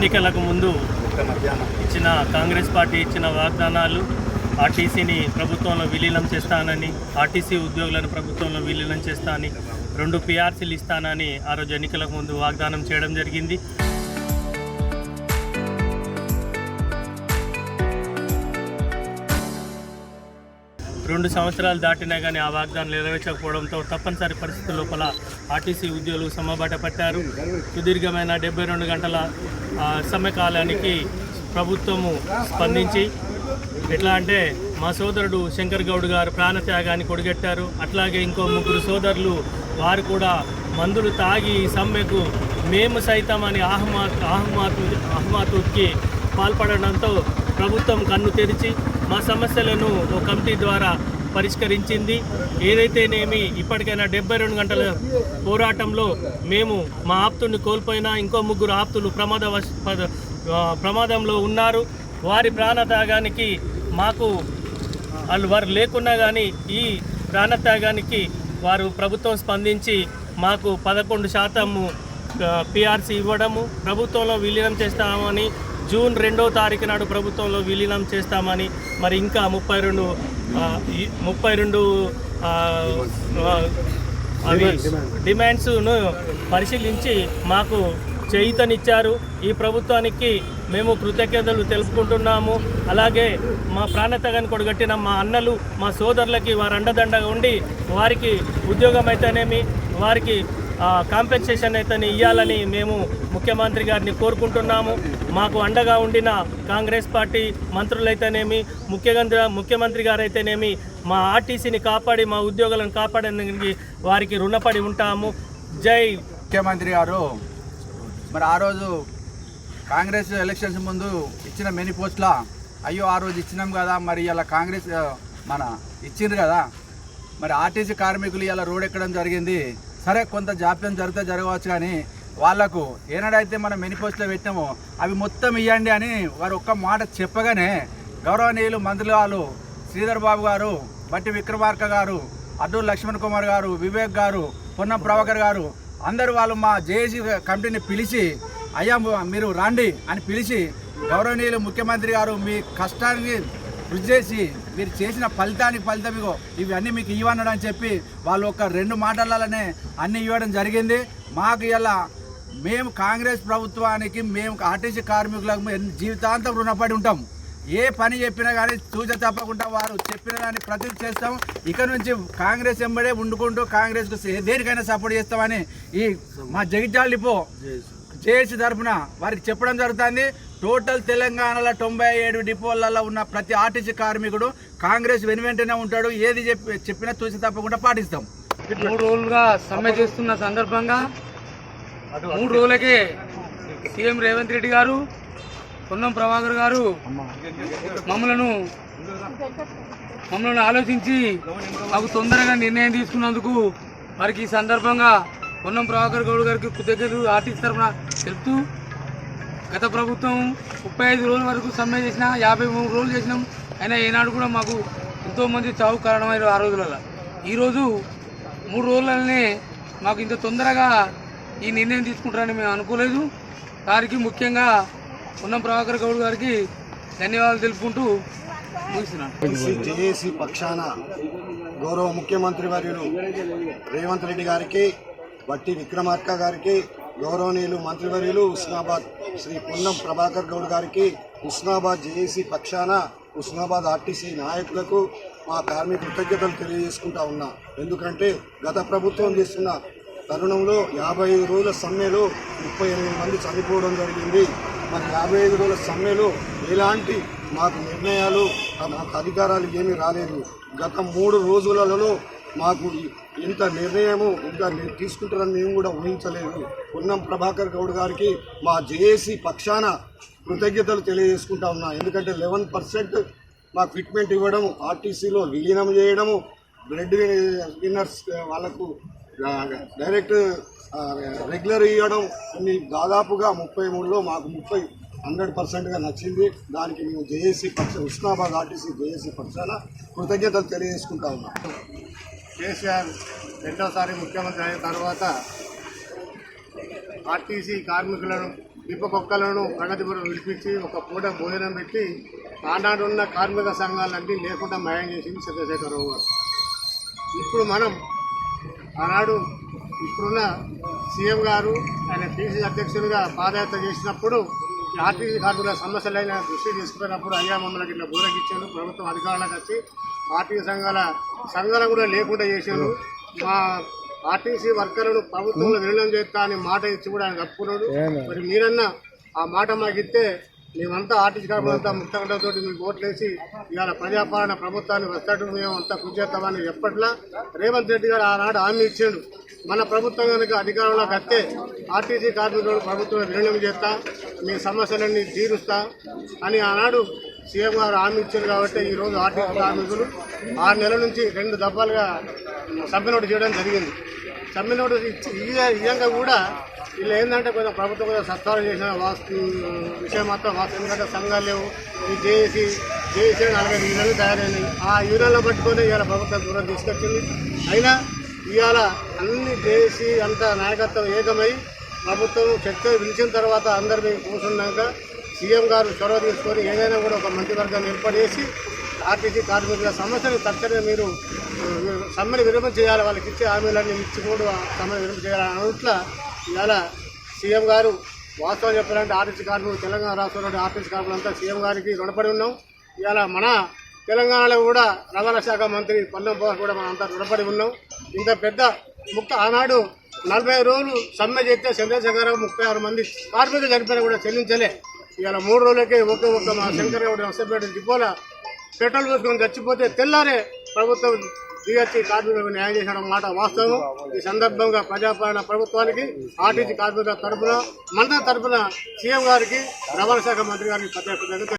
ఎన్నికలకు ముందు ఇచ్చిన కాంగ్రెస్ పార్టీ ఇచ్చిన వాగ్దానాలు ఆర్టీసీని ప్రభుత్వంలో విలీనం చేస్తానని, ఆర్టీసీ ఉద్యోగులను ప్రభుత్వంలో విలీనం చేస్తానని, 2 PRCలు ఇస్తానని ఆ రోజు ఎన్నికలకు ముందు వాగ్దానం చేయడం జరిగింది. రెండు సంవత్సరాలు దాటినా కానీ ఆ వాగ్దానం నెరవేర్చకపోవడంతో తప్పనిసరి పరిస్థితుల లోపల ఆర్టీసీ ఉద్యోగులు సమ్మబాట పట్టారు. సుదీర్ఘమైన 72 గంటల సమ్మెకాలానికి ప్రభుత్వము స్పందించి ఎట్లా అంటే మా సోదరుడు శంకర్ గౌడ్ గారు ప్రాణత్యాగాన్ని కొడిగట్టారు. అట్లాగే ఇంకో 3 సోదరులు వారు కూడా మందులు తాగి సమ్మెకు మేము సైతం అని ఆహ్మాతుకి పాల్పడడంతో ప్రభుత్వం కన్ను తెరిచి మా సమస్యలను ఓ కమిటీ ద్వారా పరిష్కరించింది. ఏదైతేనేమి ఇప్పటికైనా 72 గంటల పోరాటంలో మేము మా ఆప్తుని కోల్పోయినా ఇంకో 3 ఆప్తులు ప్రమాదంలో ఉన్నారు. వారి ప్రాణత్యాగానికి మాకు వారు లేకున్నా కానీ ఈ ప్రాణత్యాగానికి వారు ప్రభుత్వం స్పందించి మాకు 11% PRC ఇవ్వడము, ప్రభుత్వంలో విలీనం చేస్తామని జూన్ 2వ తారీఖు నాడు ప్రభుత్వంలో విలీనం చేస్తామని, మరి ఇంకా 32 డిమాండ్స్ను పరిశీలించి మాకు చేయూతనిచ్చారు. ఈ ప్రభుత్వానికి మేము కృతజ్ఞతలు తెలుపుకుంటున్నాము. అలాగే మా ప్రాణత్యాగాన్ని కొడగట్టిన మా అన్నలు, మా సోదరులకి వారు అండదండగా ఉండి వారికి ఉద్యోగం అయితేనేమి, వారికి కాంపెన్సేషన్ అయితే ఇవ్వాలని మేము ముఖ్యమంత్రి గారిని కోరుకుంటున్నాము. మాకు అండగా ఉండిన కాంగ్రెస్ పార్టీ మంత్రులైతేనేమి, ముఖ్యమంత్రి గారు అయితేనేమి మా ఆర్టీసీని కాపాడి మా ఉద్యోగులను కాపాడడానికి వారికి రుణపడి ఉంటాము. జై ముఖ్యమంత్రి గారు మరి ఆ రోజు కాంగ్రెస్ ఎలక్షన్స్ ముందు ఇచ్చిన మేనిఫెస్టోల అయ్యో ఆ రోజు ఇచ్చినాం కదా, మరి ఇలా కాంగ్రెస్ ఇచ్చిండ్రు కదా, మరి ఆర్టీసీ కార్మికులు ఇలా రోడ్ ఎక్కడం జరిగింది. సరే కొంత జాప్యం జరగవచ్చు, కానీ వాళ్లకు ఏనాడైతే మనం మేనిఫెస్టోలో పెట్టినామో అవి మొత్తం ఇవ్వండి అని వారు ఒక్క మాట చెప్పగానే గౌరవనీయులు మంత్రులు వాళ్ళు శ్రీధర్ బాబు గారు, బట్టి విక్రమార్క గారు, అడ్డూరు లక్ష్మణ్ కుమార్ గారు, వివేక్ గారు, పొన్నం ప్రభాకర్ గారు అందరూ వాళ్ళు మా జేఏసీ కమిటీని పిలిచి అయ్యా మీరు రండి అని పిలిచి గౌరవనీయులు ముఖ్యమంత్రి గారు మీ కష్టానికి కృషి చేసి మీరు చేసిన ఫలితం ఇగో ఇవన్నీ మీకు ఇవ్వనడం అని చెప్పి వాళ్ళు ఒక 2 మాటలనే అన్నీ ఇవ్వడం జరిగింది. మాకు ఇలా మేము కాంగ్రెస్ ప్రభుత్వానికి మేము ఆర్టీసీ కార్మికులకు జీవితాంతం రుణపడి ఉంటాం. ఏ పని చెప్పినా కానీ చూచ తప్పకుండా వారు చెప్పిన దాన్ని ప్రతి చేస్తాం. ఇక నుంచి కాంగ్రెస్ ఎంబడే ఉండుకుంటూ కాంగ్రెస్కు దేనికైనా సపోర్ట్ చేస్తామని ఈ మా జగిత్యాల డిపో జేఏసీ తరఫున వారికి చెప్పడం జరుగుతుంది. టోటల్ తెలంగాణలో 97 డిపోలలో ఉన్న ప్రతి ఆర్టీసీ కార్మికుడు కాంగ్రెస్ వెనువెంటనే ఉంటాడు. ఏది చెప్పినా చూసి తప్పకుండా పాటిస్తాం. 3 రోజులుగా సమ్మె చేస్తున్న సందర్భంగా 3 రోజులకే సీఎం రేవంత్ రెడ్డి గారు, పొన్నం ప్రభాకర్ గారు మమ్మల్ని ఆలోచించి మాకు తొందరగా నిర్ణయం తీసుకున్నందుకు వారికి ఈ సందర్భంగా పొన్నం ప్రభాకర్ గౌడ్ గారికి కృతజ్ఞతలు ఆర్టీసీ తరఫున తెలుపుతూ, గత ప్రభుత్వం 35 రోజుల వరకు సమ్మె చేసినా 53 రోజులు చేసినాం, అయినా ఏనాడు కూడా మాకు ఎంతోమంది చావు కారణమైన ఆ రోజులలో ఈరోజు 3 రోజులనే మాకు ఇంత తొందరగా ఈ నిర్ణయం తీసుకుంటారని మేము అనుకోలేదు. వారికి ముఖ్యంగా పొన్నం ప్రభాకర్ గౌడ్ గారికి ధన్యవాదాలు తెలుపుకుంటూ ముగిస్తున్నాను. జేఏసీ పక్షాన గౌరవ ముఖ్యమంత్రి వర్యులు రేవంత్ రెడ్డి గారికి, బట్టి విక్రమార్క గారికి, గౌరవనీయులు మంత్రివర్యులు హుస్నాబాద్ శ్రీ పొన్నం ప్రభాకర్ గౌడ్ గారికి, హుస్నాబాద్ జేఏసీ పక్షాన హుస్నాబాద్ ఆర్టీసీ నాయకులకు మా కార్మిక కృతజ్ఞతలు తెలియజేసుకుంటా ఉన్నా. ఎందుకంటే గత ప్రభుత్వం చేస్తున్న తరుణంలో 55 రోజుల సమ్మెలో 38 మంది చనిపోవడం జరిగింది. మరి 55 రోజుల సమ్మెలో ఎలాంటి మాకు నిర్ణయాలు, మాకు అధికారాలు ఏమీ రాలేదు. గత 3 రోజులలో మాకు ఇంత నిర్ణయము ఇంకా తీసుకుంటారని మేము కూడా ఊహించలేదు. పొన్నం ప్రభాకర్ గౌడ్ గారికి మా జేఏసీ పక్షాన కృతజ్ఞతలు తెలియజేసుకుంటా ఉన్నా. ఎందుకంటే 11% మాకు ఫిట్మెంట్ ఇవ్వడము, ఆర్టీసీలో విలీనం చేయడము, బ్రెడ్ విన్నర్స్ వాళ్ళకు డైరెక్ట్ రెగ్యులర్ ఇవ్వడం, అన్ని దాదాపుగా 33లో మాకు 100%గా నచ్చింది. దానికి మేము జేఏసీ హుస్నాబాద్ ఆర్టీసీ జేఏసీ పక్షాన కృతజ్ఞతలు తెలియజేసుకుంటా ఉన్నాం. కేసీఆర్ రెండోసారి ముఖ్యమంత్రి అయిన తర్వాత ఆర్టీసీ కార్మికులను దీపకొక్కలను ప్రగతిపురం విడిపించి ఒక పూట భోజనం పెట్టి ఆనాడు ఉన్న కార్మిక సంఘాలన్నీ లేకుండా మాయం చేసింది చంద్రశేఖరరావు గారు. ఇప్పుడు మనం ఆనాడు ఇప్పుడున్న సీఎం గారు ఆయన పీసీ అధ్యక్షుడిగా పాదయాత్ర చేసినప్పుడు ఆర్టీసీ కార్మికుల సమస్యలైన దృష్టి తీసుకున్నప్పుడు అయ్యా మమ్మల్ని ఇట్లా బూరకిచ్చారు, ప్రభుత్వం అధికారులకు వచ్చి ఆర్టీసీ సంఘాలు కూడా లేకుండా చేశారు, మా ఆర్టీసీ వర్కర్లను ప్రభుత్వంలో విలీనం చేస్తా అని మాట ఇచ్చి కూడా ఆయన తప్పుకున్నాడు. మరి మీరన్నా ఆ మాట మాకు ఇస్తే మేమంతా ఆర్టీసీ కార్మికులంతా ముక్తంతో మీకు ఓట్లేసి ఇవాళ ప్రజాపాలన ప్రభుత్వాన్ని వస్తాడు మేము అంతా కృషి చేస్తామని ఎప్పట్లా రేవంత్ రెడ్డి గారు ఆనాడు హామీ ఇచ్చాడు. మన ప్రభుత్వం కనుక అధికారంలోకి వస్తే ఆర్టీసీ కార్మికులు ప్రభుత్వం విలీనం చేస్తా, మీ సమస్యలన్నీ తీరుస్తా అని ఆనాడు సీఎం గారు హామీ ఇచ్చారు. కాబట్టి ఈరోజు ఆర్టీసీ కార్మికులు 6 నెలల నుంచి 2 దఫాలుగా సమ్మె నోటు చేయడం జరిగింది. సమ్మె నోటు ఇయ్యంగా కూడా వీళ్ళు ఏంటంటే కొంచెం ప్రభుత్వం కొంచెం సత్కారం చేసిన విషయం మాత్రం వాస్తవం. ఎందుకంటే సంఘాలు లేవు, ఈ జేఏసీ 45 యూనియన్లు తయారైనాయి. ఆ యూనియన్లో పట్టుకొని ఇవాళ ప్రభుత్వం దూరం తీసుకొచ్చింది. అయినా ఇవాళ అన్ని జేఏసీ అంతా నాయకత్వం ఏకమై ప్రభుత్వం చర్చ పిలిచిన తర్వాత అందరు మేము కూర్చున్నాక సీఎం గారు చొరవ తీసుకొని ఏదైనా కూడా ఒక మంత్రివర్గాన్ని ఏర్పాటు చేసి ఆర్టీసీ కార్మికుల సమస్యను తక్షణమే మీరు సమ్మెను విరమణ చేయాలి, వాళ్ళకి ఇచ్చే హామీలన్నీ ఇచ్చి కూడా సమ్మెను విరమణ చేయాలని అనుట్లా ఇవాళ సీఎం గారు వాస్తవం చెప్పాలంటే ఆర్టీసీ కార్మికులు తెలంగాణ రాష్ట్రంలో ఆర్టీసీ కార్మికులంతా సీఎం గారికి రుణపడి ఉన్నాం. ఇవాళ మన తెలంగాణలో కూడా రవాణా శాఖ మంత్రి పొన్నం ప్రభాకర్ కూడా మనం అంతా రుణపడి ఉన్నాం. ఇంత పెద్ద ఆనాడు 40 రోజులు సమ్మె చేస్తే చంద్రశేఖరరావు 36 మంది కార్మికులు చనిపోయినా కూడా చెల్లించలే. ఇవాళ 3 రోజులకే ఒక్క మా శంకర్ గౌడ్ నష్టపేట డిపోలో పెట్రోల్ పోసుకొని చచ్చిపోతే తెల్లారే ప్రభుత్వం దిగొచ్చి కార్మికులకు న్యాయం చేసిన మాట వాస్తవం. ఈ సందర్భంగా ప్రజాపాలన ప్రభుత్వానికి ఆర్టీసీ కార్మికుల తరఫున మన తరఫున సీఎం గారికి రవాణా శాఖ మంత్రి గారికి ప్రత్యేక